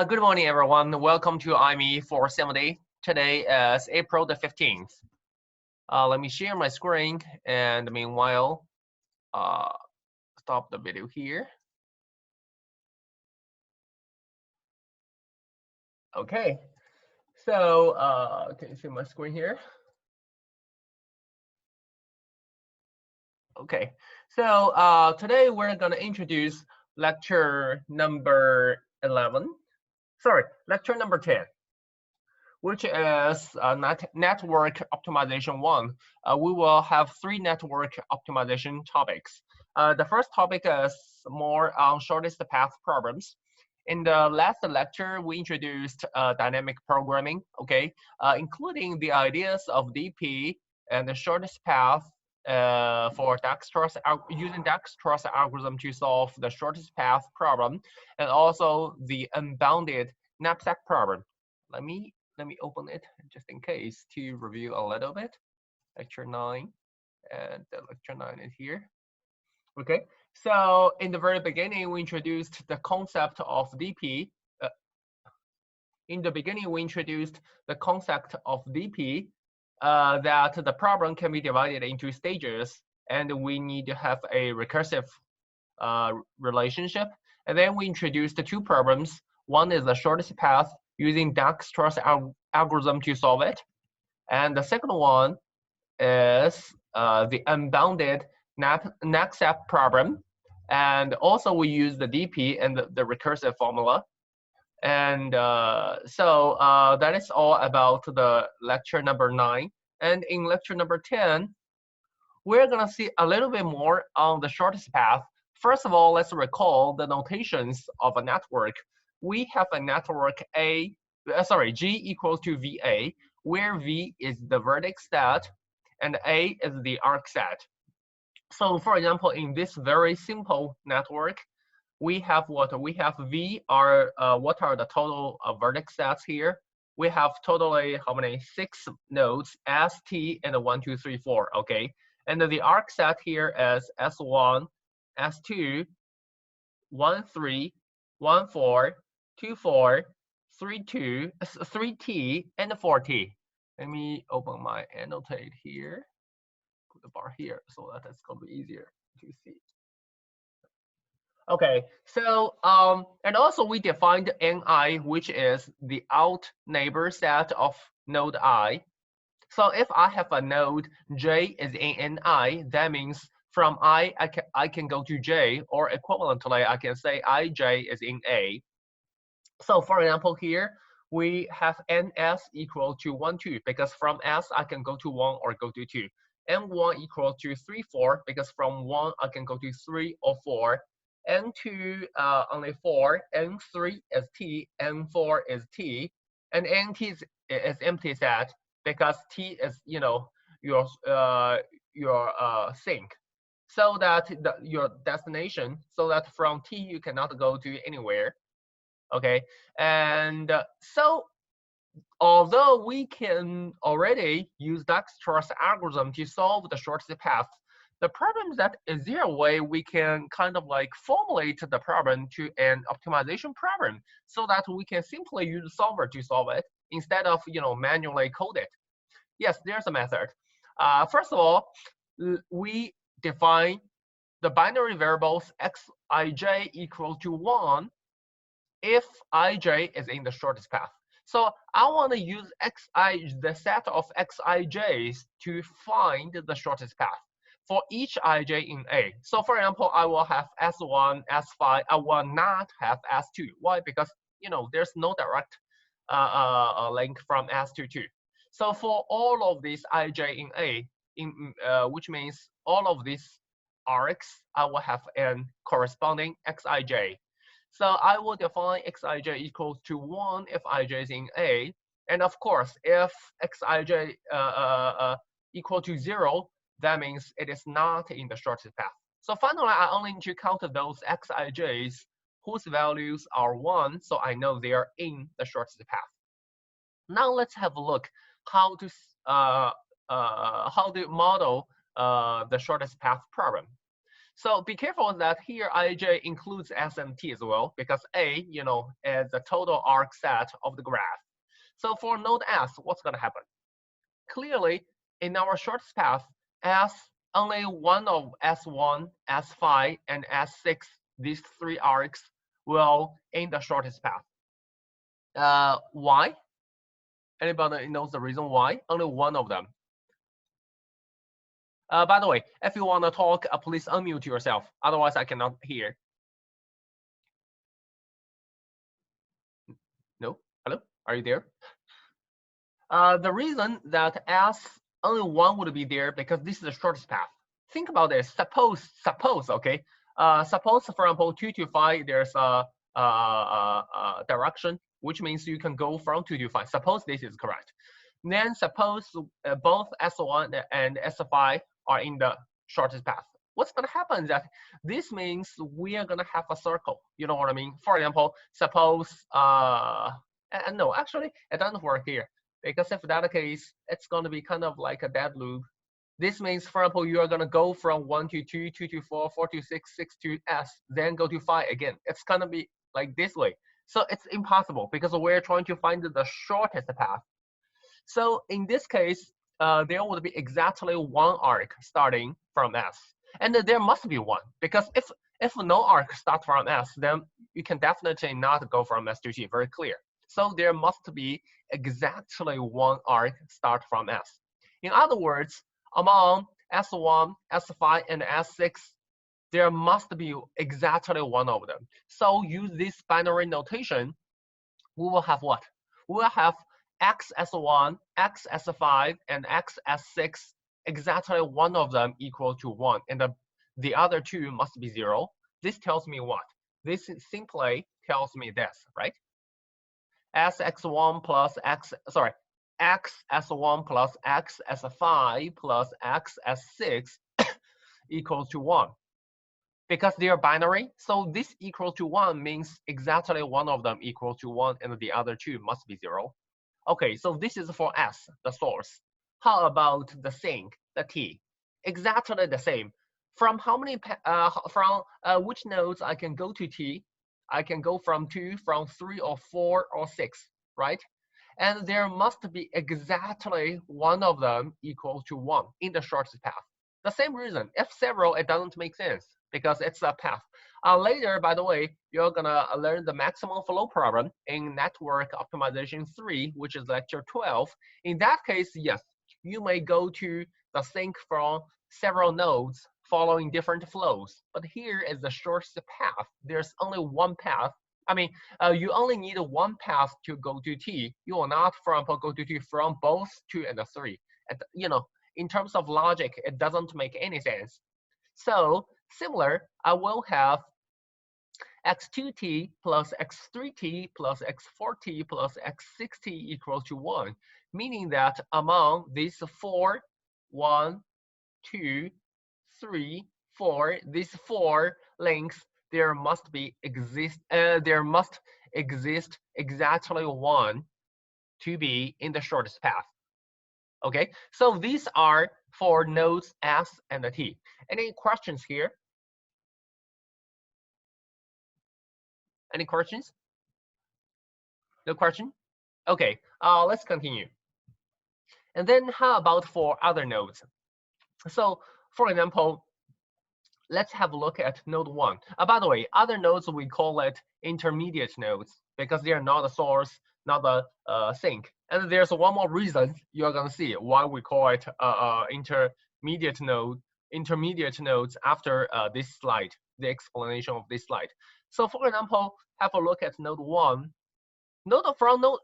Good morning, everyone. Welcome to IME for 70. Today is April the 15th. Let me share my screen and meanwhile, stop the video here. Okay, so can you see my screen here? Okay, so today we're going to introduce lecture number 11. Sorry, lecture number 10. Which is network optimization 1. We will have 3 network optimization topics. The first topic is more on shortest path problems. In the last lecture, we introduced dynamic programming, okay, including the ideas of DP and the shortest path for using Dijkstra's algorithm to solve the shortest path problem, and also the unbounded knapsack problem. Let me open it just in case to review a little bit. Lecture 9, and the lecture 9 is here. Okay, so in the very beginning, we introduced the concept of DP. In the beginning, we introduced the concept of DP, that the problem can be divided into stages, and we need to have a recursive relationship. And then we introduced the 2 problems. One is the shortest path using Dijkstra's algorithm to solve it. And the second one is the unbounded knapsack problem. And also we use the DP and the recursive formula. And so that is all about the lecture number 9. And in lecture number 10, we're going to see a little bit more on the shortest path. First of all, let's recall the notations of a network. We have a network G equals to VA, where V is the vertex set and A is the arc set. So for example, in this very simple network, we have what? We have V are, what are the total vertex sets here? We have totally how many? 6 nodes, S, T, and 1, 2, 3, 4, okay? And the arc set here is S1, S2, 1, 3, 1, 4, 2, 4, 3, 2, 3T, and 4T. Let me open my annotate here, put the bar here so that it's going to be easier to see. Okay, so and also we defined Ni, which is the out neighbor set of node I. So if I have a node J is in Ni, that means from I can go to J, or equivalently, I can say Ij is in A. So for example, here we have Ns equal to 1, 2, because from S I can go to 1 or go to 2. N1 equal to 3, 4, because from 1 I can go to 3 or 4. N2 only 4, N3 is T, N4 is T, and Nt is empty set because T is, you know, your sink, so that your destination, so that from T you cannot go to anywhere. Okay, and so although we can already use Dijkstra's algorithm to solve the shortest path, the problem is that is there a way we can kind of like formulate the problem to an optimization problem so that we can simply use solver to solve it instead of, you know, manually code it? Yes, there's a method. First of all, we define the binary variables xij equal to 1 if ij is in the shortest path. So I want to use the set of xij's to find the shortest path for each ij in A. So for example, I will have S1, S5. I will not have S2. Why? Because, you know, there's no direct link from S to 2. So for all of these ij in A, which means all of these arcs, I will have an corresponding xij. So I will define xij equals to 1 if ij is in A. And of course, if xij equal to 0, that means it is not in the shortest path. So finally, I only need to count those xij's whose values are 1, so I know they are in the shortest path. Now let's have a look how to model the shortest path problem. So be careful that here ij includes s and t as well, because a, is the total arc set of the graph. So for node s, what's going to happen? Clearly, in our shortest path, s, only one of s1, s5, and s6, these three arcs, will in the shortest path. Why? Anybody knows the reason why? Only one of them. By the way, if you want to talk, please unmute yourself. Otherwise, I cannot hear. No? Hello? Are you there? The reason that S only one would be there because this is the shortest path. Think about this. Suppose, okay. Suppose, for example, 2 to 5, there's a direction, which means you can go from 2 to 5. Suppose this is correct. Then suppose both S1 and S5 are in the shortest path. What's going to happen is that this means we are going to have a circle. You know what I mean? For example, suppose, no, actually, it doesn't work here. Because if that's the case, it's going to be kind of like a dead loop. This means, for example, you are going to go from 1 to 2, 2 to 4, 4 to 6, 6 to S, then go to 5 again. It's going to be like this way. So it's impossible because we're trying to find the shortest path. So in this case, there would be exactly one arc starting from S. And there must be one, because if no arc starts from S, then you can definitely not go from S to T, very clear. So there must be exactly one arc start from S. In other words, among S1, S5, and S6, there must be exactly one of them. So use this binary notation, we will have what? We will have x S1, x S5, and x S6, exactly one of them equal to 1, and the other two must be 0. This tells me what? This simply tells me this, right? Sx1 plus x, sorry, x S1 plus x S5 plus x S6 equals to 1. Because they are binary, so this equal to 1 means exactly one of them equals to 1 and the other two must be 0. Okay, so this is for S, the source. How about the sink, the T? Exactly the same. From how many, which nodes I can go to T? I can go from 2, from 3, or 4, or 6, right? And there must be exactly one of them equal to 1 in the shortest path. The same reason, if several, it doesn't make sense because it's a path. Later, by the way, you're gonna learn the maximum flow problem in network optimization 3, which is lecture 12. In that case, yes, you may go to the sink from several nodes following different flows. But here is the shortest path. There's only one path. I mean, you only need one path to go to T. You will not, for example, go to T from both 2 and 3. And, in terms of logic, it doesn't make any sense. So similar, I will have x2t plus x3t plus x4t plus x6t equals to 1, meaning that among these 4, 1, 2, 3, 4, these 4 links, there must exist exactly one to be in the shortest path. Okay, so these are for nodes S and T. Any questions here? Any questions? No question? Okay, let's continue. And then how about for other nodes? So for example, let's have a look at node 1. By the way, other nodes, we call it intermediate nodes because they are not a source, not a sink. And there's one more reason you're going to see why we call it intermediate nodes after this slide, the explanation of this slide. So for example, have a look at node 1.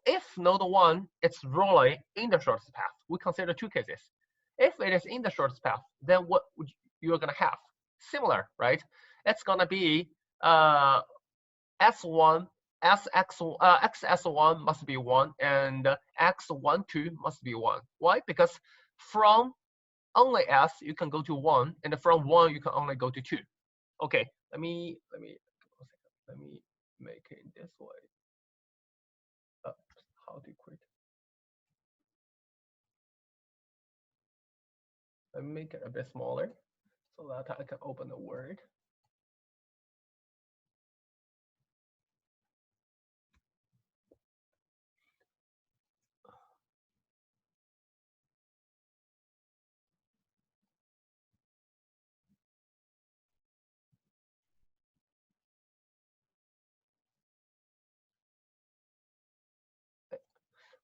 If node 1 it's really in the shortest path, we consider two cases. If it is in the shortest path, then what you're going to have? Similar, right? It's going to be S1, XS1 must be 1, and X12 must be 1. Why? Because from only S, you can go to 1, and from 1, you can only go to 2. Okay, let me make it this way. How to quit? Let me make it a bit smaller so that I can open the Word.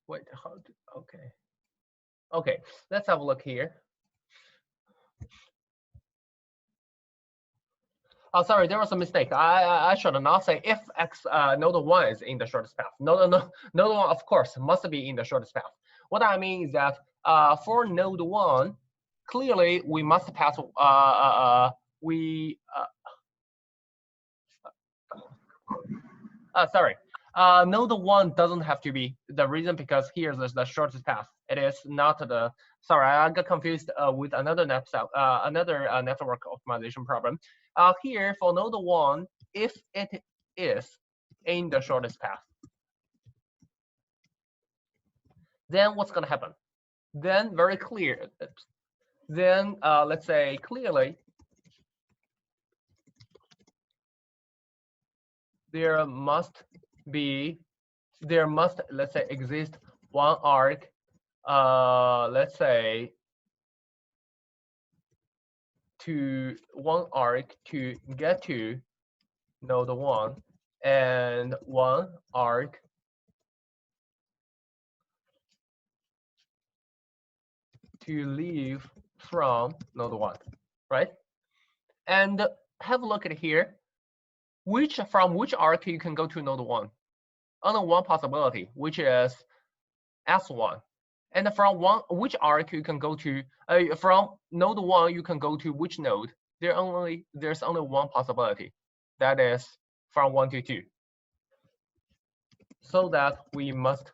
Wait, how to, okay. Okay, let's have a look here. Oh, sorry, there was a mistake. I should not say if x node 1 is in the shortest path. No, node 1 of course must be in the shortest path. What I mean is that for node 1, clearly we must pass sorry. Node 1 doesn't have to be the reason because here's the shortest path. It is not the, sorry, I got confused with another network optimization problem. Here for node 1, if it is in the shortest path, then what's going to happen? Then very clear. Then let's say clearly there must let's say exist one arc, let's say to one arc to get to node 1 and one arc to leave from node 1, right? And have a look at here. From which arc you can go to node 1? Only one possibility, which is S1. And from which arc you can go to, from node 1 you can go to which node? There's only one possibility, that is from 1 to 2. So that we must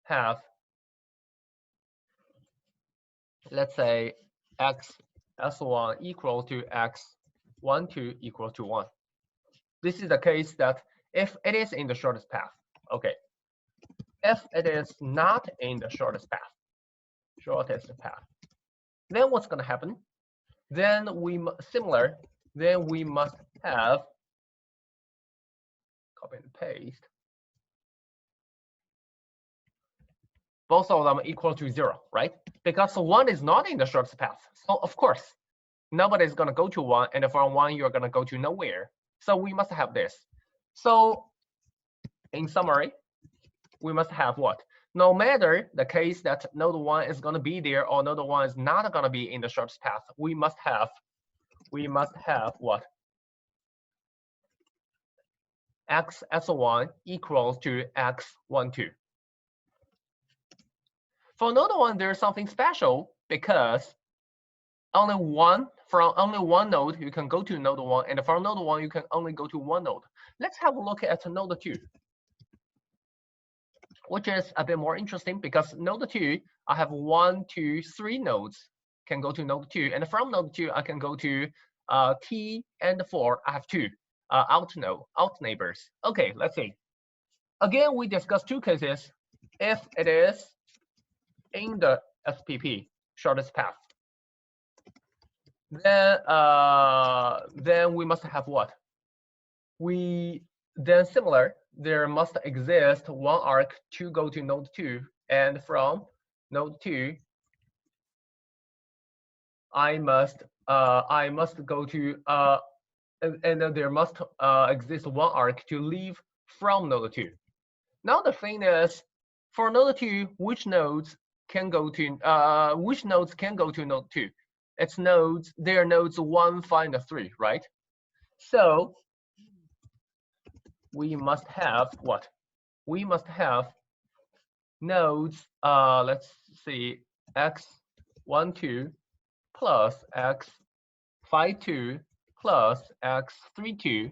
have, let's say, x S1 equal to x12 equal to 1. This is the case that if it is in the shortest path. Okay. If it is not in the shortest path, then what's going to happen? Then we must have, copy and paste, both of them equal to 0, right? Because 1 is not in the shortest path. So of course, nobody's going to go to 1, and from 1 you're going to go to nowhere. So we must have this. So in summary, we must have what? No matter the case that node 1 is going to be there or node 1 is not going to be in the shortest path, we must have what? X S1 equals to x12. For node 1, there's something special because from only one node you can go to node 1, and from node 1 you can only go to one node. Let's have a look at node 2, which is a bit more interesting because node 2, I have 1, 2, 3 nodes can go to node 2, and from node 2 I can go to T and 4. I have 2 out neighbors. Okay, let's see. Again, we discussed 2 cases. If it is in the SPP, shortest path, then we must have what? Then similar, there must exist one arc to go to node 2, and from node 2, I must go to and then there must exist one arc to leave from node 2. Now the thing is, for node 2, which nodes can go to node 2? It's nodes. They are nodes 1, 5, and 3, right? So we must have what? We must have nodes. Let's see, x12 plus x52 plus x32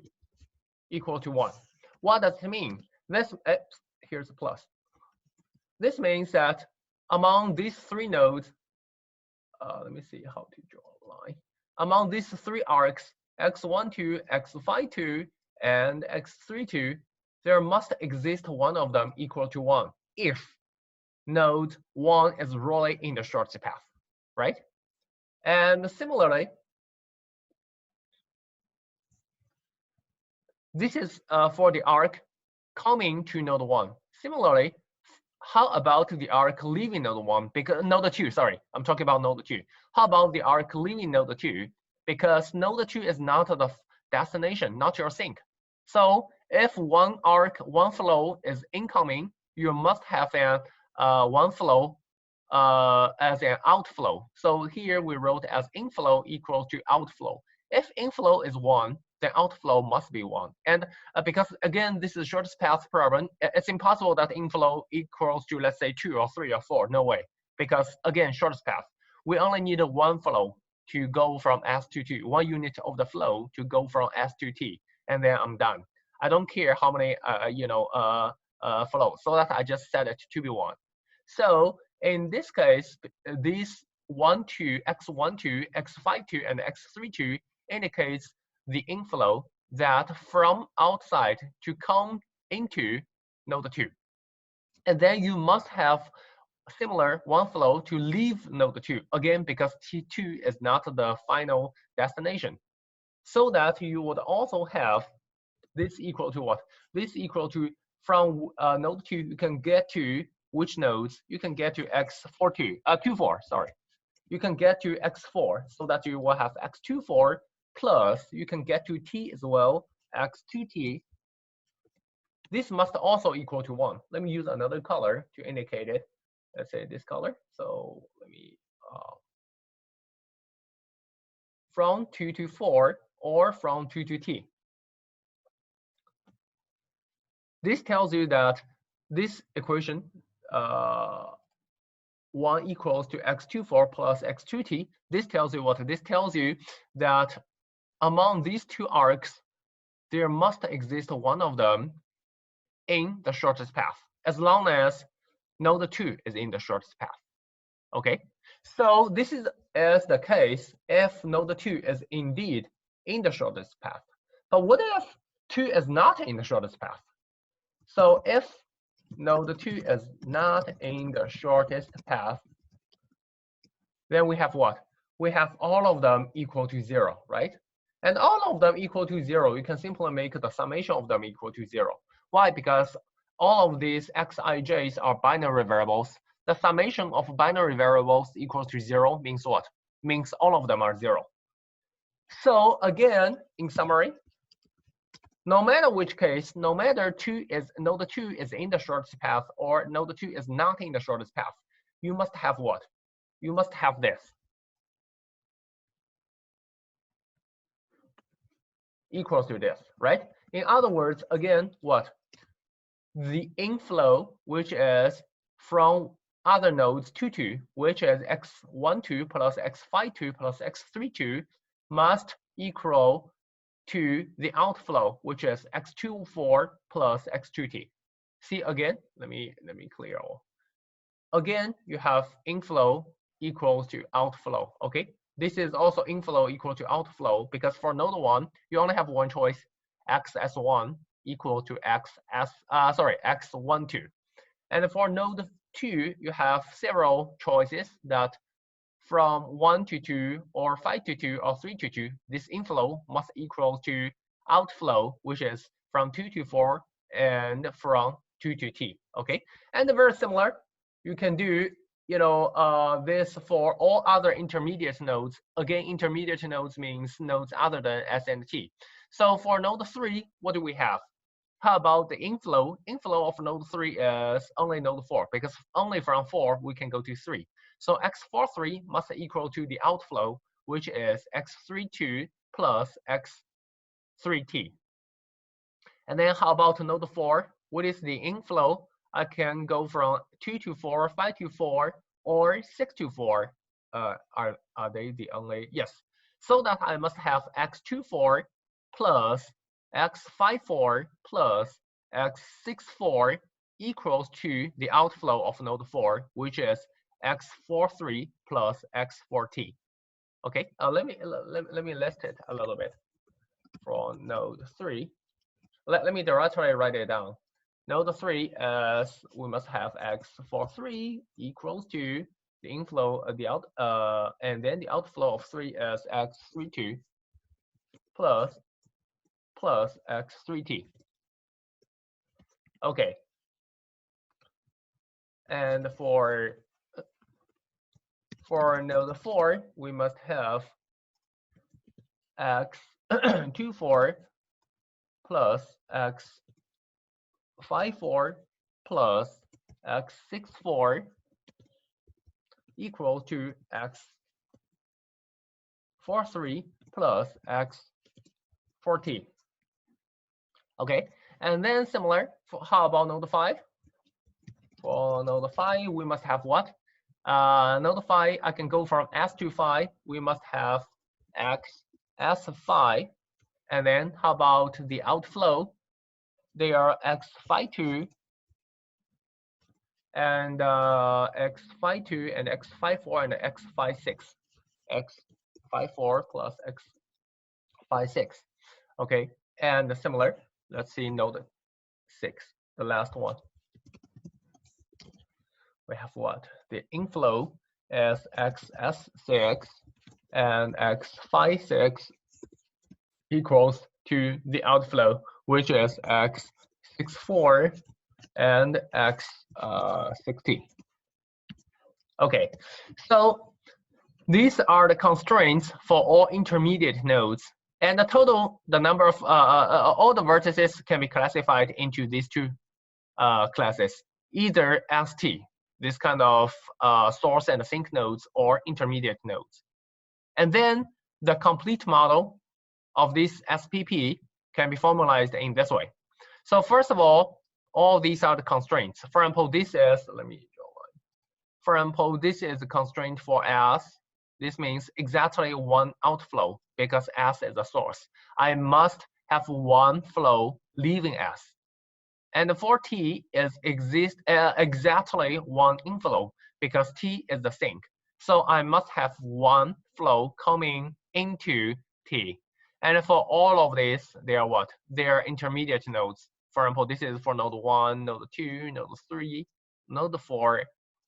equal to 1. What does it mean? This here's a plus. This means that among these 3 nodes, let me see how to draw a line. Among these 3 arcs, x12, x52, and x32, there must exist one of them equal to 1 if node 1 is really in the shortest path, right? And similarly, this is for the arc coming to node 1. Similarly, how about the arc leaving node 1? Because node 2, sorry, I'm talking about node 2. How about the arc leaving node 2? Because node 2 is not the destination, not your sink. So if one arc, one flow is incoming, you must have an one flow as an outflow. So here we wrote as inflow equals to outflow. If inflow is 1, then outflow must be 1. And because, again, this is shortest path problem, it's impossible that inflow equals to, let's say, 2 or 3 or 4. No way. Because, again, shortest path. We only need one flow to go from S to T, 1 unit of the flow to go from S to T, and then I'm done. I don't care how many, flows, so that I just set it to be 1. So in this case, these 1, 2, x1, 2, x5, 2, and x3, 2 indicates the inflow that from outside to come into node 2. And then you must have similar one flow to leave node 2, again, because T2 is not the final destination. So that you would also have this equal to what? This equal to from node 2, you can get to which nodes? You can get to Q4, sorry. You can get to X4 so that you will have X24 plus you can get to T as well, X2T. This must also equal to 1. Let me use another color to indicate it. Let's say this color. So let me, from 2 to 4 or from 2 to T. This tells you that this equation, 1 equals to x24 plus x2t. This tells you what? This tells you that among these two arcs, there must exist one of them in the shortest path, as long as node 2 is in the shortest path. Okay, so this is as the case if node 2 is indeed in the shortest path. But what if 2 is not in the shortest path? So if node 2 is not in the shortest path, then we have what? We have all of them equal to 0, right? And all of them equal to 0, you can simply make the summation of them equal to 0. Why? Because all of these xij's are binary variables. The summation of binary variables equals to 0 means what? Means all of them are 0. So again, in summary, no matter which case, no matter node 2 is in the shortest path or node 2 is not in the shortest path, you must have what? You must have this. Equals to this, right? In other words, again, what? The inflow, which is from other nodes to 2, which is x12 plus x52 plus x32, must equal to the outflow, which is x24 plus x2t. See again, let me clear all. Again, you have inflow equals to outflow, okay? This is also inflow equal to outflow because for node 1, you only have one choice, xs1 equal to x12. And for node 2, you have several choices that from 1 to 2 or 5 to 2 or 3 to 2, this inflow must equal to outflow, which is from 2 to 4 and from 2 to T, okay? And very similar, you can do this for all other intermediate nodes. Again, intermediate nodes means nodes other than S and T. So for node 3, what do we have? How about the inflow? Inflow of node 3 is only node 4 because only from 4 we can go to 3. So x43 must equal to the outflow, which is x32 plus x3t. And then how about node 4? What is the inflow? I can go from 2 to 4, 5 to 4, or 6 to 4. Are they the only? Yes. So that I must have x24 plus x54 plus x64 equals to the outflow of node 4, which is x43 plus x4t. Okay, let me list it a little bit for node 3. Let me directly write it down. Node 3 is we must have x43 equals to the inflow, and then the outflow of 3 is x32 plus x3t. Okay. And for node 4, we must have x24 plus x54 plus x64 equal to x43 plus x40. Okay, and then similar, how about node 5? For node 5, we must have what? Node 5, I can go from S to phi. We must have x S phi. And then how about the outflow? They are x phi 2 and x phi 2 and x phi 4 and x phi 6. X phi 4 plus x phi 6. Okay, and similar. Let's see node 6, the last one. We have what? The inflow is xs6 and x phi 6 equals to the outflow, which is x64 and x60. Okay, so these are the constraints for all intermediate nodes, and the number of all the vertices can be classified into these two classes, either ST, this kind of source and sink nodes, or intermediate nodes. And then the complete model of this SPP can be formalized in this way. So first of all these are the constraints. For example, this is, let me draw one. For example, this is a constraint for S. This means exactly one outflow because S is a source. I must have one flow leaving S. And for T is exactly one inflow because T is the sink. So I must have one flow coming into T. And for all of these, they are what? They are intermediate nodes. For example, this is for node 1, node 2, node 3, node 4,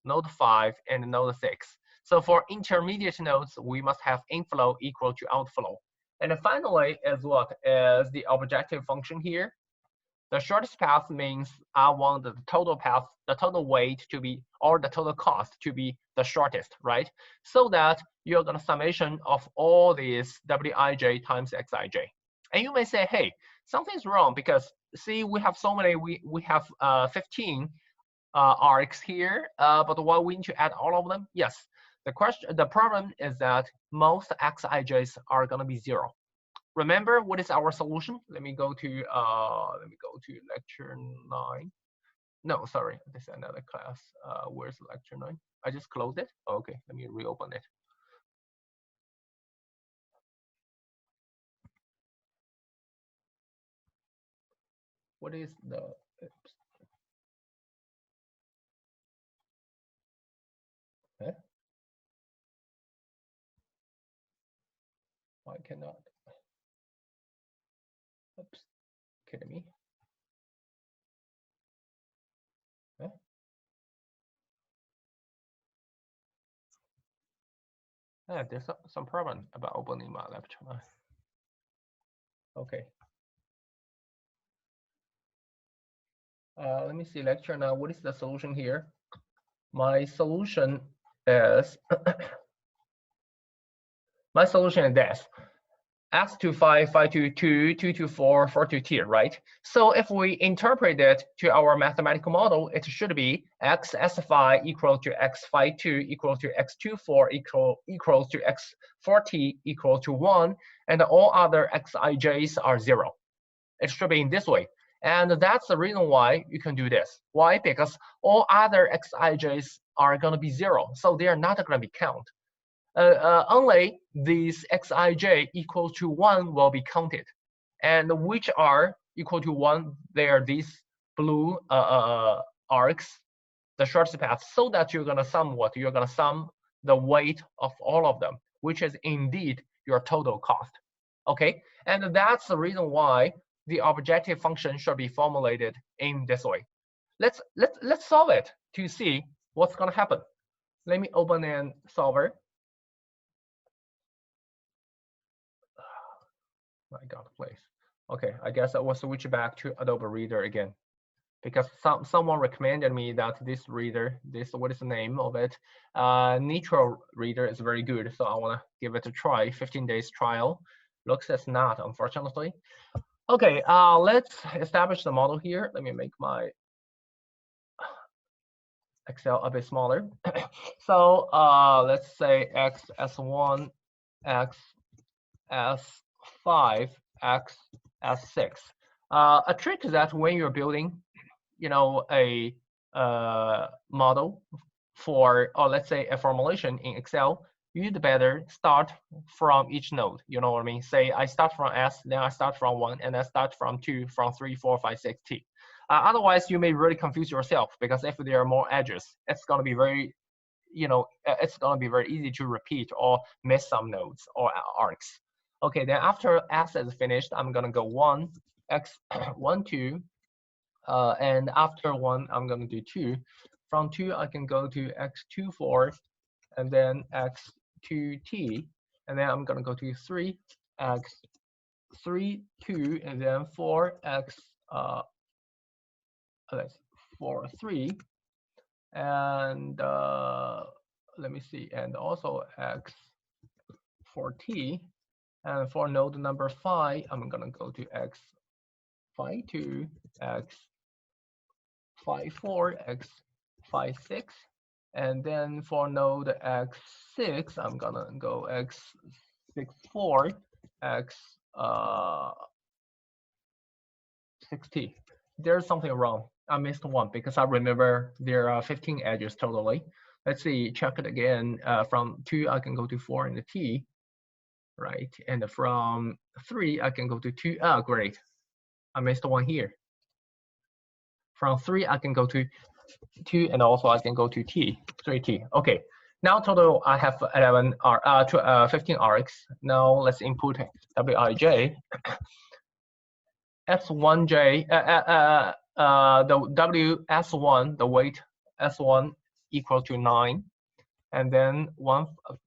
node 5, and node 6. So for intermediate nodes, we must have inflow equal to outflow. And finally is what is the objective function here. The shortest path means I want the total path, the total weight to be, or the total cost to be the shortest, right? So that you're going to summation of all these Wij times Xij. And you may say, hey, something's wrong because see, we have so many, we have 15 arcs here, but why we need to add all of them? Yes, the problem is that most Xij's are going to be 0. Remember what is our solution? Let me go to lecture 9. No, sorry, this is another class. Where's lecture 9? I just closed it. Okay, let me reopen it. What is the? Oops. Huh? Why cannot? Oops, kidding me? Huh? Yeah, there's some problem about opening my lecture 9. Okay. Let me see lecture now. What is the solution here? My solution is this. X to phi, phi to 2, 2 to 4, 4 to t, right? So if we interpret it to our mathematical model, it should be x s phi equal to x phi 2 equal to x 2 4 equals to x 4t equal to 1, and all other xij's are 0. It should be in this way. And that's the reason why you can do this. Why? Because all other xij's are going to be 0, so they are not going to be counted. Only these xij equal to 1 will be counted, and which are equal to 1, they are these blue arcs, the shortest path, so that you're going to sum what? You're going to sum the weight of all of them, which is indeed your total cost. Okay, and that's the reason why the objective function should be formulated in this way. Let's solve it to see what's going to happen. Let me open an solver. My God, please. Okay, I guess I will switch back to Adobe Reader again, because someone recommended me that this reader, what is the name of it? Nitro Reader is very good, so I want to give it a try. 15 days trial. Looks as not, unfortunately. Okay, let's establish the model here. Let me make my Excel a bit smaller. So let's say x s1, x s5, x s6. A trick is that when you're building, a model for, or let's say a formulation in Excel, you'd better start from each node. You know what I mean? Say I start from S, then I start from 1, and I start from 2, from 3, 4, 5, 6, T. Otherwise, you may really confuse yourself, because if there are more edges, it's going to be very, it's going to be very easy to repeat or miss some nodes or arcs. Okay, then after S is finished, I'm going to go 1, X, 1, 2, and after 1, I'm going to do 2. From 2, I can go to x2, 4, and then x2t, and then I'm going to go to 3, x3, 2, and then 4, let's 4, 3, and let me see, and also x4t, and for node number 5, I'm going to go to x5, 2, x5, 4, x5, 6, and then for node x6, I'm gonna go x6, 4, x6t. There's something wrong. I missed one because I remember there are 15 edges totally. Let's see, check it again. From 2, I can go to 4 in the t, right? And from 3, I can go to 2. Ah, great. I missed one here. From 3, I can go to 2, and also I can go to T, 3T. Okay, now total I have 15 arcs. Now let's input Wij. S1J, the WS1, the weight S1 equal to 9. And then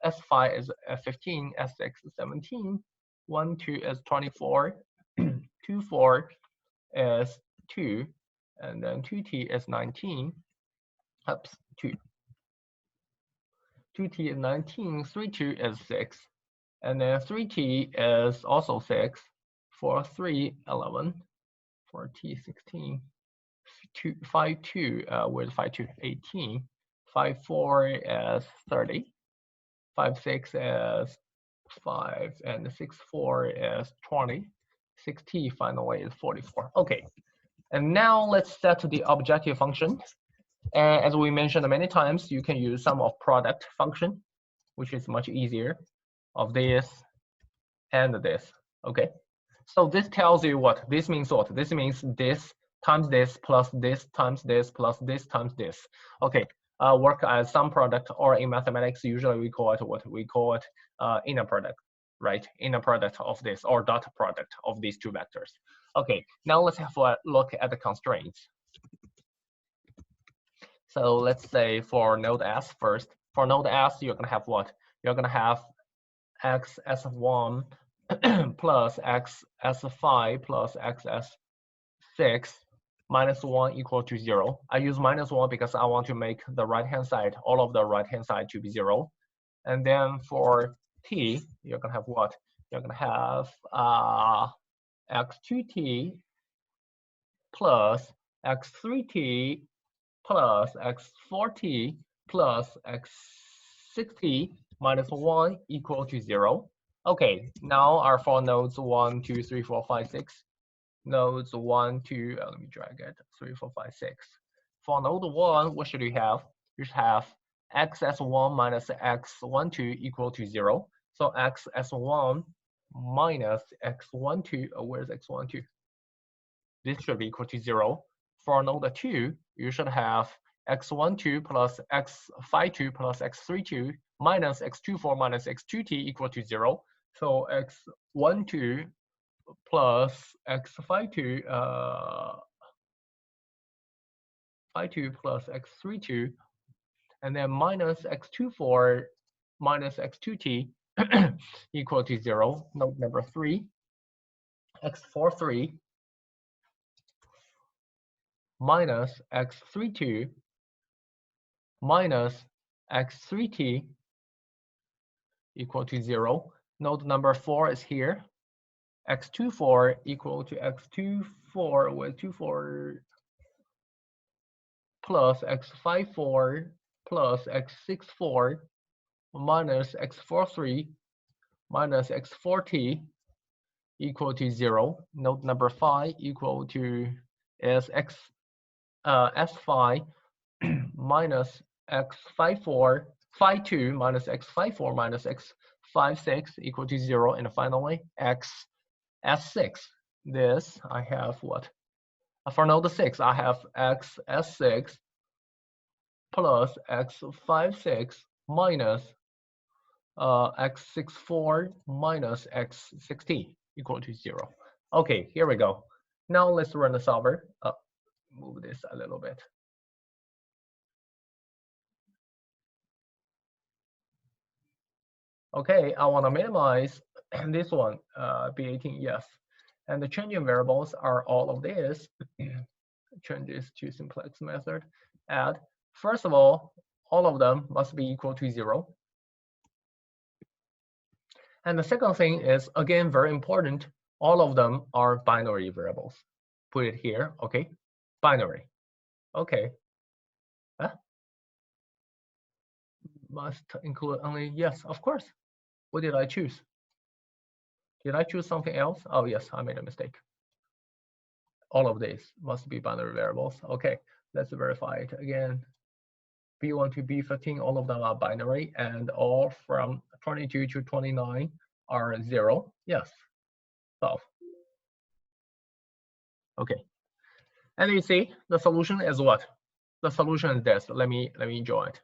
S5 is 15, S6 is 17, 1, 2 is 24, 2, 4 is 2, and then 2T is 19. Oops, 2. 2T is 19, 3T is 6, and then 3T is also 6, 4, 3, 11, 4T, 16, 5, 2, where's 5, 2, 18, 5, 4 is 30, 5, 6 is 5, and 6, 4 is 20, 6T finally is 44. Okay, and now let's set the objective function. And as we mentioned many times, you can use sum of product function, which is much easier, of this and this. Okay, so this tells you what? This means what? This means this times this plus this times this plus this times this. Okay, work as sum product, or in mathematics, usually we call it what? We call it inner product, right? Inner product of this, or dot product of these two vectors. Okay, now let's have a look at the constraints. So let's say for node S first. For node S, you're going to have what? You're going to have x s1 plus x s5 plus x s6 minus 1 equal to 0. I use minus 1 because I want to make the right-hand side, all of the right-hand side to be 0. And then for t, you're going to have what? You're going to have x2t plus x3t plus x4t plus x6t minus 1 equal to 0. Okay, now our for nodes 1, 2, 3, 4, 5, 6. Nodes 1, 2, let me drag it, 3, 4, 5, 6. For node 1, what should we have? You should have x s1 minus x12 equal to 0. So x s1 minus x12, where's x12? This should be equal to 0. For node 2, you should have x12 plus x52 plus x32 minus x24 minus x2t equal to 0. So x12 plus x52 52 plus x32, and then minus x24 minus x2t equal to 0. Note number 3, x43 minus x32 minus x3t equal to 0. Note number 4 is here. x24 equal to x24 with 24 plus x54 plus x64 minus x43 minus x4t equal to 0. Note number 5 equal to is s5 minus x54 phi2 minus x54 minus x56 equal to 0, and finally x s6. This I have what? For node 6, I have x s6 plus x56 minus x64 minus x60 equal to 0. Okay, here we go. Now let's run the solver. Move this a little bit. Okay, I want to minimize this one, B18, yes. And the changing variables are all of this. Changes to simplex method. Add. First of all of them must be equal to 0. And the second thing is, again, very important, all of them are binary variables. Put it here, okay? Binary. Okay. Must include only, yes, of course. What did I choose? Did I choose something else? Oh, yes, I made a mistake. All of these must be binary variables. Okay, let's verify it again. B1 to B15, all of them are binary, and all from 22 to 29 are 0. Yes, solve. Okay, and you see the solution is what? The solution is this. Let me draw it.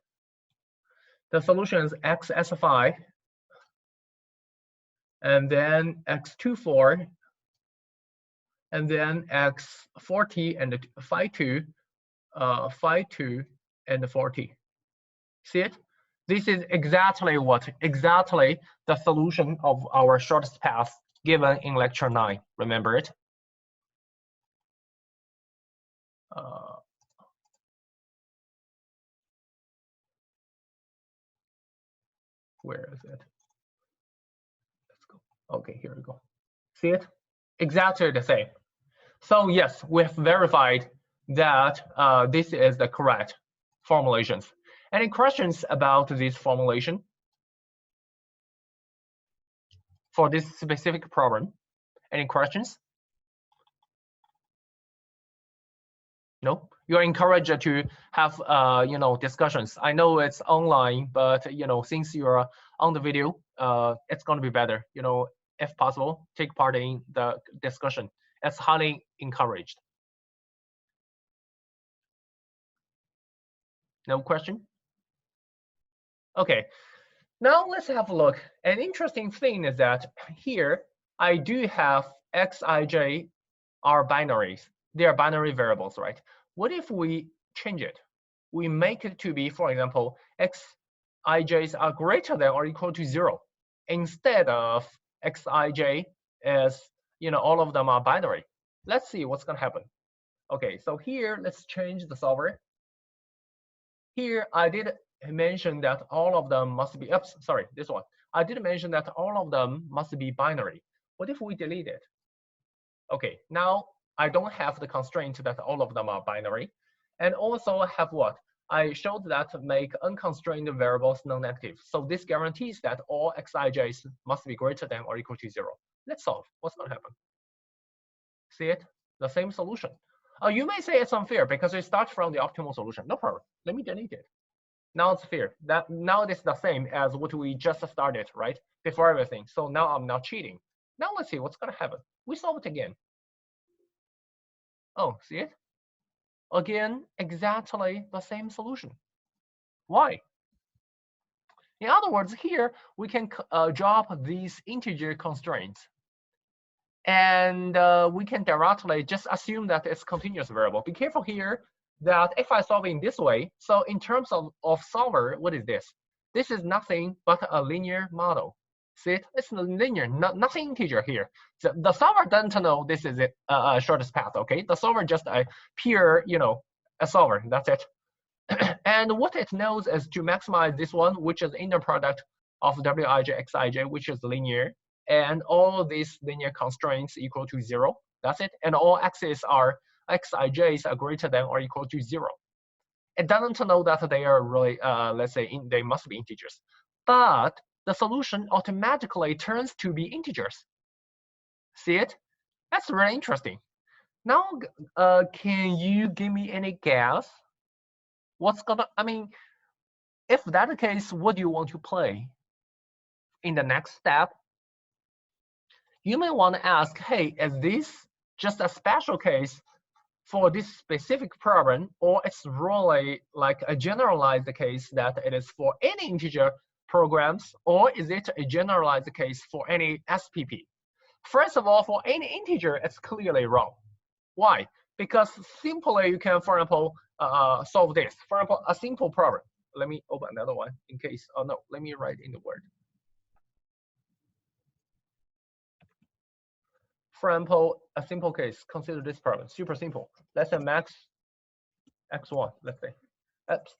The solution is x s5, and then x24, and then x40 and phi2, phi2 and 40. See it? This is exactly what? Exactly the solution of our shortest path given in lecture 9. Remember it? Where is it? Let's go. Okay, here we go. See it? Exactly the same. So yes, we have verified that this is the correct formulations. Any questions about this formulation for this specific problem? Any questions? No? You're encouraged to have discussions. I know it's online, but since you're on the video, it's going to be better. If possible, take part in the discussion. It's highly encouraged. No question? Okay, now let's have a look. An interesting thing is that here I do have xij are binaries. They are binary variables, right? What if we change it? We make it to be, for example, xij's are greater than or equal to 0. Instead of xij is, all of them are binary. Let's see what's going to happen. Okay, so here, let's change the solver. Here, I did mention that all of them must be, oops, sorry, this one. I did mention that all of them must be binary. What if we delete it? Okay, now I don't have the constraint that all of them are binary. And also have what? I showed that make unconstrained variables non-negative. So this guarantees that all xij's must be greater than or equal to 0. Let's solve. What's going to happen? See it? The same solution. You may say it's unfair because it starts from the optimal solution. No problem. Let me delete it. Now it's fair. Now it's the same as what we just started, right? Before everything. So now I'm not cheating. Now let's see what's going to happen. We solve it again. Oh, see it? Again, exactly the same solution. Why? In other words, here we can drop these integer constraints. And we can directly just assume that it's continuous variable. Be careful here. that if I solve in this way, so in terms of solver, what is this? This is nothing but a linear model. See it? It's linear, nothing integer here. So the solver doesn't know this is a shortest path, okay? The solver just a pure, a solver, that's it. And what it knows is to maximize this one, which is inner product of wij, xij, which is linear, and all these linear constraints equal to 0. That's it. And all x's are xij's are greater than or equal to 0. It doesn't know that they are really, let's say, they must be integers. But the solution automatically turns to be integers. See it? That's really interesting. Now, can you give me any guess? What's gonna, if that's the case, what do you want to play? In the next step, you may want to ask, hey, is this just a special case for this specific problem, or it's really like a generalized case that it is for any integer programs, or is it a generalized case for any SPP? First of all, for any integer, it's clearly wrong. Why? Because simply you can, for example, solve this. For example, a simple problem. Let me open another one in case, oh no, let me write in the Word. For example, a simple case, consider this problem, super simple. Let's say max x1, let's say. Oops.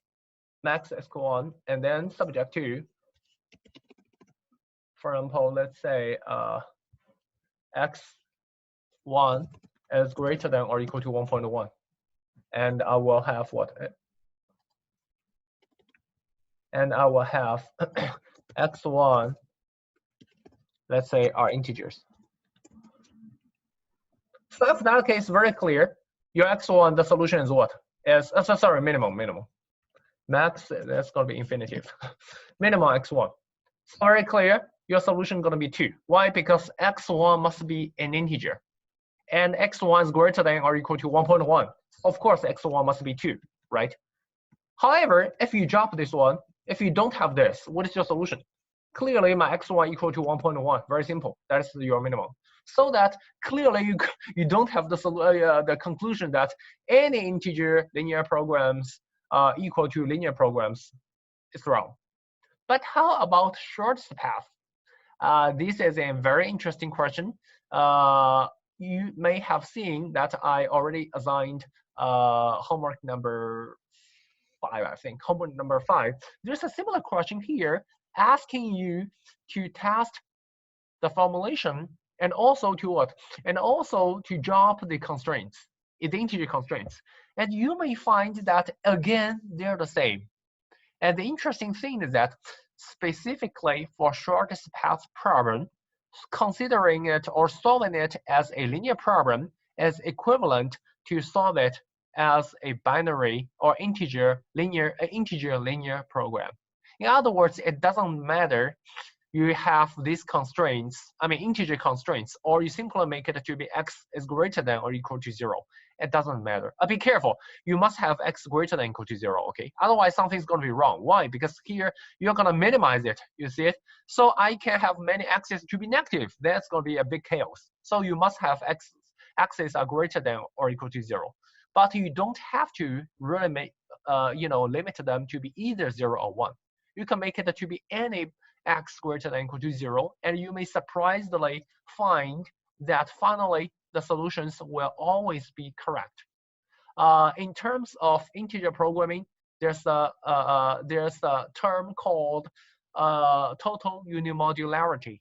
Max x1, and then subject to, for example, let's say x1 is greater than or equal to 1.1. And I will have what? And I will have x1, let's say, are integers. So if that case very clear, your x1, the solution is what? Is sorry, minimum. Max, that's going to be infinitive. Minimum x1. It's very clear, your solution going to be 2. Why? Because x1 must be an integer. And x1 is greater than or equal to 1.1. Of course, x1 must be 2, right? However, if you drop this one, if you don't have this, what is your solution? Clearly, my x1 equal to 1.1. Very simple. That is your minimum. So that clearly you don't have the conclusion that any integer linear programs equal to linear programs is wrong. But how about shortest path? This is a very interesting question. You may have seen that I already assigned homework number 5, I think, homework number 5. There's a similar question here asking you to test the formulation and also to what? And also to drop the constraints, the integer constraints. And you may find that, again, they're the same. And the interesting thing is that specifically for shortest path problem, considering it or solving it as a linear problem is equivalent to solve it as a binary or integer linear program. In other words, it doesn't matter you have these constraints, integer constraints, or you simply make it to be x is greater than or equal to 0. It doesn't matter. Be careful. You must have x greater than or equal to 0, okay? Otherwise, something's going to be wrong. Why? Because here, you're going to minimize it. You see it? So I can have many x's to be negative. That's going to be a big chaos. So you must have x's are greater than or equal to 0. But you don't have to really make, limit them to be either 0 or 1. You can make it to be any x greater than or equal to 0, and you may surprisingly find that finally the solutions will always be correct. In terms of integer programming, there's a term called total unimodularity.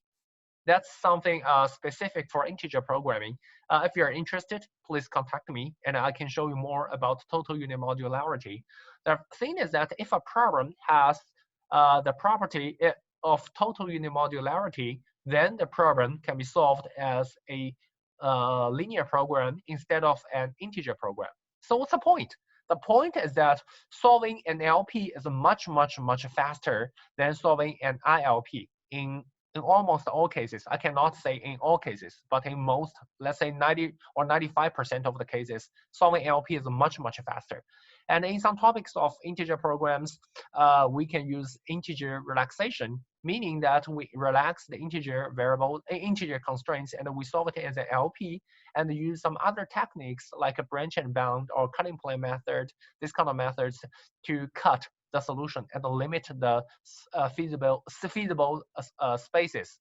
That's something specific for integer programming. If you're interested, please contact me, and I can show you more about total unimodularity. The thing is that if a problem has the property of total unimodularity, then the problem can be solved as a linear program instead of an integer program. So what's the point? The point is that solving an LP is much, much, much faster than solving an ILP in almost all cases. I cannot say in all cases, but in most, let's say 90 or 95% of the cases, solving LP is much, much faster. And in some topics of integer programs, we can use integer relaxation meaning that we relax the integer variable, integer constraints, and we solve it as an LP, and use some other techniques like a branch and bound or cutting plane method, this kind of methods to cut the solution and limit the feasible spaces.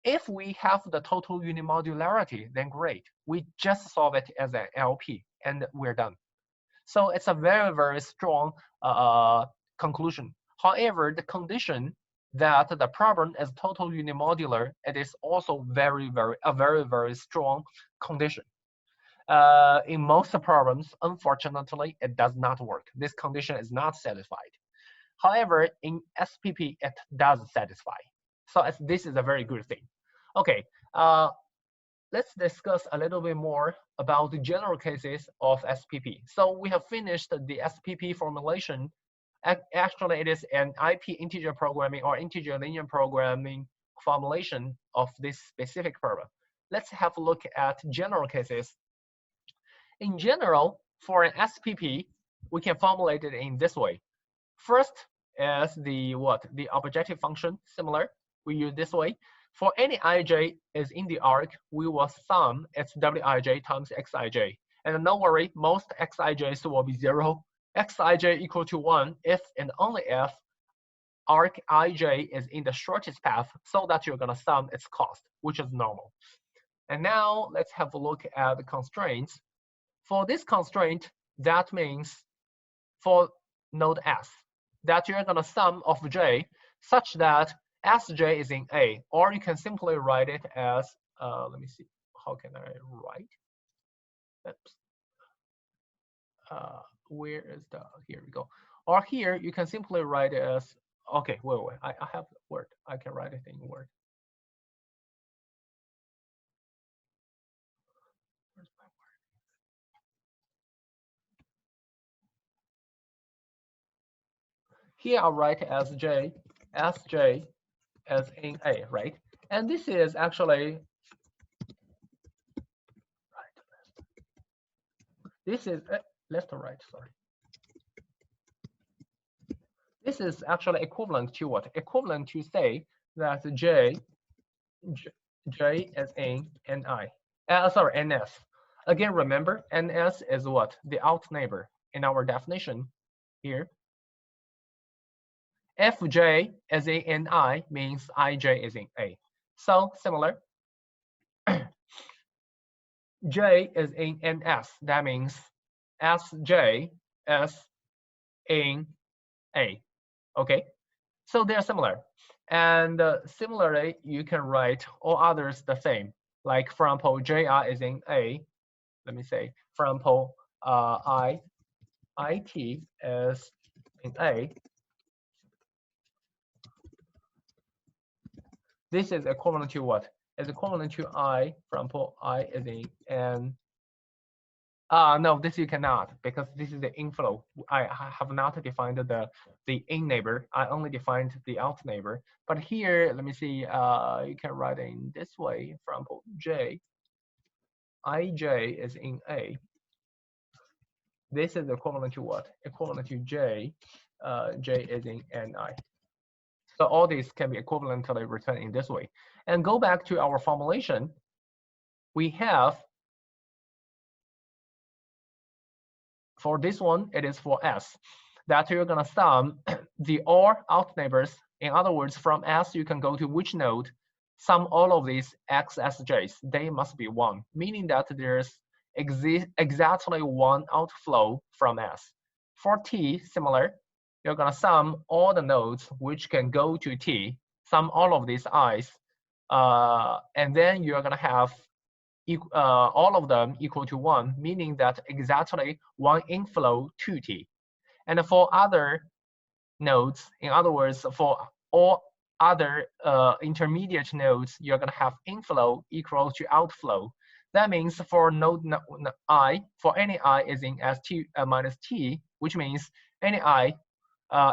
If we have the total unimodularity, then great. We just solve it as an LP, and we're done. So it's a very, very strong conclusion. However, the condition that the problem is total unimodular, it is also very, very strong condition. In most problems, unfortunately, it does not work. This condition is not satisfied. However, in SPP, it does satisfy. So this is a very good thing. Okay, let's discuss a little bit more about the general cases of SPP. So we have finished the SPP formulation. Actually, it is an IP integer programming or integer linear programming formulation of this specific problem. Let's have a look at general cases. In general, for an SPP, we can formulate it in this way. First is the objective function, similar. We use this way. For any ij is in the arc, we will sum its wij times xij. And no worry, most xij's will be 0. Xij equal to 1 if and only if arc ij is in the shortest path, so that you're going to sum its cost, which is normal. And now let's have a look at the constraints. For this constraint, that means for node S, that you're going to sum of j such that Sj is in A, or you can simply write it as, let me see, how can I write? Oops. Where is the, here we go. Or here, you can simply write it as, okay, wait, I have Word. I can write it in Word. Where's my Word? Here I'll write as J, Sj as in A, right? And this is actually, this is left or right, sorry. This is actually equivalent to what? Equivalent to say that J is in Ni. Sorry, Ns. Again, remember, Ns is what? The out neighbor in our definition here. Fj is in Ni means Ij is in A. So similar. J is in Ns. That means Sj is in A. Okay, so they're similar. And similarly, you can write all others the same. Like for example, Jr is in A. Let me say, for example, It is in A. This is equivalent to what? Is equivalent to I, for example, I is in N. No, this you cannot, because this is the inflow. I have not defined the in neighbor. I only defined the out neighbor. But here, let me see, you can write it in this way, for example, J, Ij is in A. This is equivalent to what? Equivalent to J, J is in Ni. So all these can be equivalently written in this way. And go back to our formulation. We have, for this one, it is for S, that you're going to sum the all out neighbors. In other words, from S, you can go to which node, sum all of these XSJs. They must be 1, meaning that there's exactly one outflow from S. For T, similar, you're going to sum all the nodes which can go to T, sum all of these I's, and then you're going to have all of them equal to 1, meaning that exactly one inflow to T. And for other nodes, in other words, for all other intermediate nodes, you're going to have inflow equal to outflow. That means for node I, for any I is in S2 minus T, which means any I,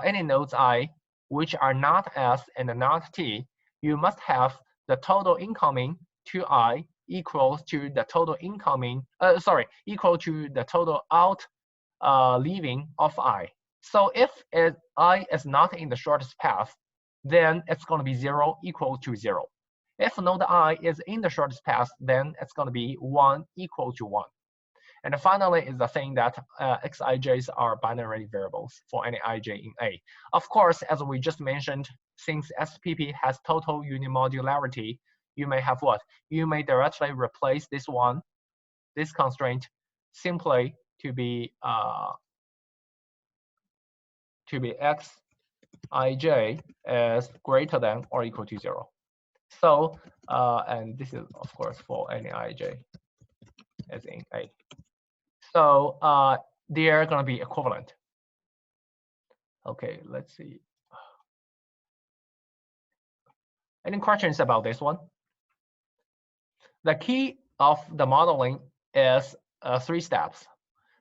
any nodes I which are not S and not T, you must have the total incoming to I equals to the total incoming, equal to the total out leaving of I. So if I is not in the shortest path, then it's going to be 0 equal to 0. If node I is in the shortest path, then it's going to be 1 equal to 1. And finally is the thing that xij's are binary variables for any ij in A. Of course, as we just mentioned, since SPP has total unimodularity, you may have what? You may directly replace this one, this constraint, simply to be xij is greater than or equal to 0. So, and this is of course for any ij as in A. So they are going to be equivalent. Okay, let's see. Any questions about this one? The key of the modeling is 3 steps.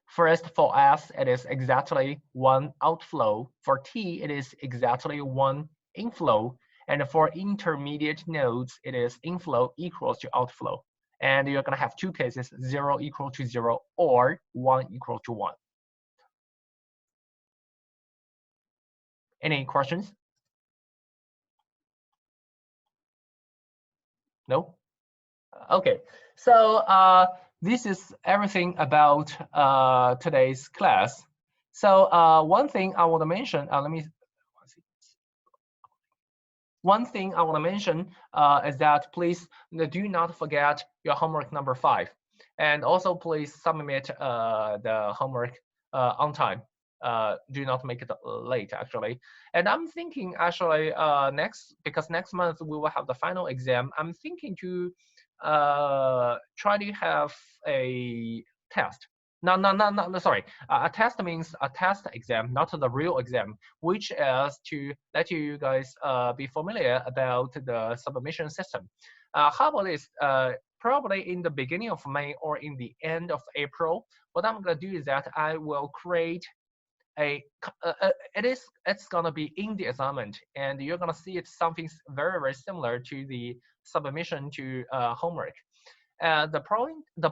First, for S, it is exactly 1 outflow. For T, it is exactly 1 inflow. And for intermediate nodes, it is inflow equals to outflow. And you're going to have 2 cases, 0 equal to 0 or 1 equal to 1. Any questions? No? Okay, so this is everything about today's class. So one thing I want to mention, one thing I want to mention is that please do not forget your homework number 5. And also please submit the homework on time. Do not make it late, actually. And I'm thinking, actually, because next month we will have the final exam, I'm thinking to try to have a test. No, sorry. A test means a test exam, not the real exam, which is to let you guys be familiar about the submission system. How about this? Probably in the beginning of May or in the end of April, what I'm going to do is that I will create it's going to be in the assignment, and you're going to see it's something very, very similar to the submission to homework. The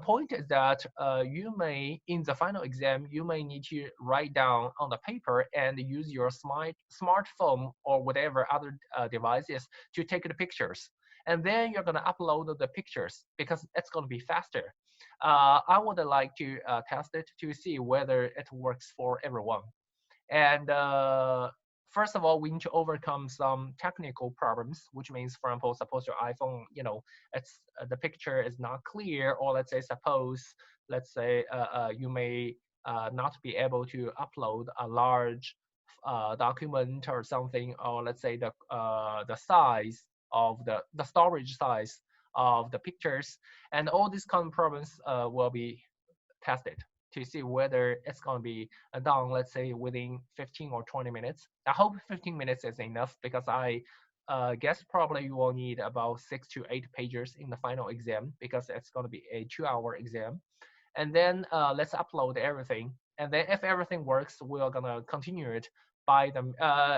point is that you may, in the final exam, you may need to write down on the paper and use your smartphone or whatever other devices to take the pictures. And then you're going to upload the pictures because it's going to be faster. I would like to test it to see whether it works for everyone. And first of all, we need to overcome some technical problems, which means, for example, suppose your iPhone, it's the picture is not clear, or let's say, you may not be able to upload a large document or something, or let's say the size of the storage size of the pictures, and all these kind of problems will be tested to see whether it's going to be done, let's say, within 15 or 20 minutes. I hope 15 minutes is enough, because I guess probably you will need about 6 to 8 pages in the final exam, because it's going to be a 2-hour exam. And then let's upload everything. And then if everything works, we're going to continue it by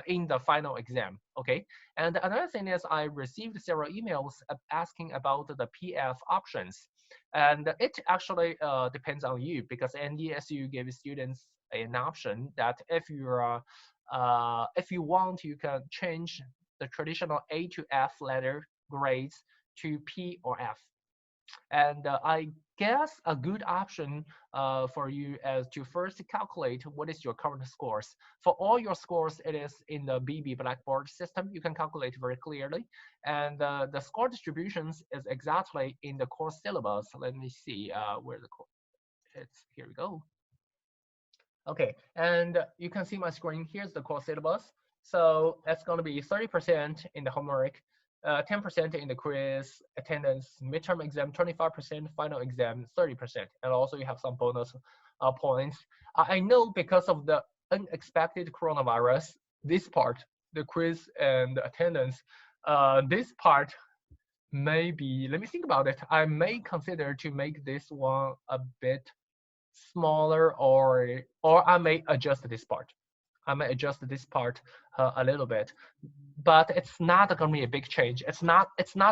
in the final exam, okay? And another thing is I received several emails asking about the PF options. And it actually depends on you, because NDSU gives students an option that if you want, you can change the traditional A to F letter grades to P or F. And I guess a good option for you is to first calculate what is your current scores. For all your scores, it is in the BB Blackboard system. You can calculate very clearly. And the score distributions is exactly in the course syllabus. Let me see where the course, here we go. Okay, and you can see my screen. Here's the course syllabus. So it's going to be 30% in the homework, 10% in the quiz, attendance, midterm exam, 25%, final exam, 30%. And also you have some bonus points. I know because of the unexpected coronavirus, this part, the quiz and attendance, this part may be, let me think about it. I may consider to make this one a bit smaller, or I may adjust this part. I may adjust this part a little bit, but it's not going to be a big change. It's not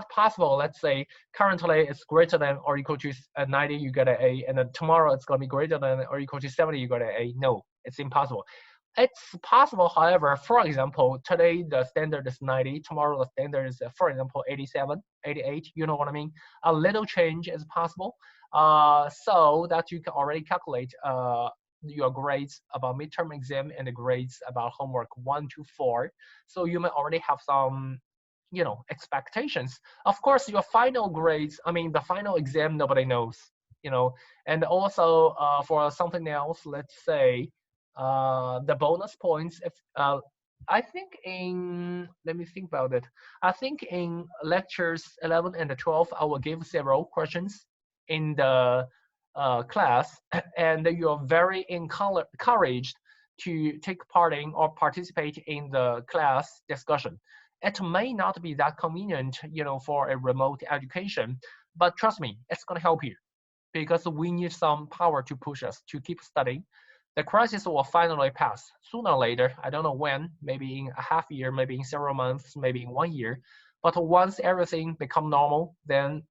possible. Let's say currently it's greater than or equal to 90, you get an A, and then tomorrow it's going to be greater than or equal to 70, you get an A. No, it's impossible. It's possible, however, for example, today the standard is 90, tomorrow the standard is, for example, 87, 88, you know what I mean? A little change is possible, so that you can already calculate your grades about midterm exam and the grades about homework 1 to 4. So you may already have some, expectations. Of course, your final grades, I mean, the final exam, nobody knows, and also for something else, let's say, the bonus points. If I think let me think about it. I think in lectures 11 and 12, I will give several questions in the class, and you're very encouraged to take part in or participate in the class discussion. It may not be that convenient, for a remote education, but trust me, it's going to help you because we need some power to push us to keep studying. The crisis will finally pass sooner or later. I don't know when, maybe in a half year, maybe in several months, maybe in 1 year. But once everything become normal, then,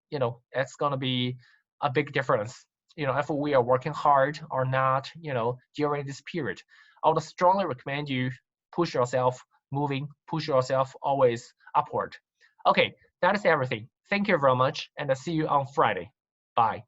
it's going to be a big difference. If we are working hard or not, during this period, I would strongly recommend you push yourself moving, push yourself always upward. Okay, that is everything. Thank you very much, and I'll see you on Friday. Bye.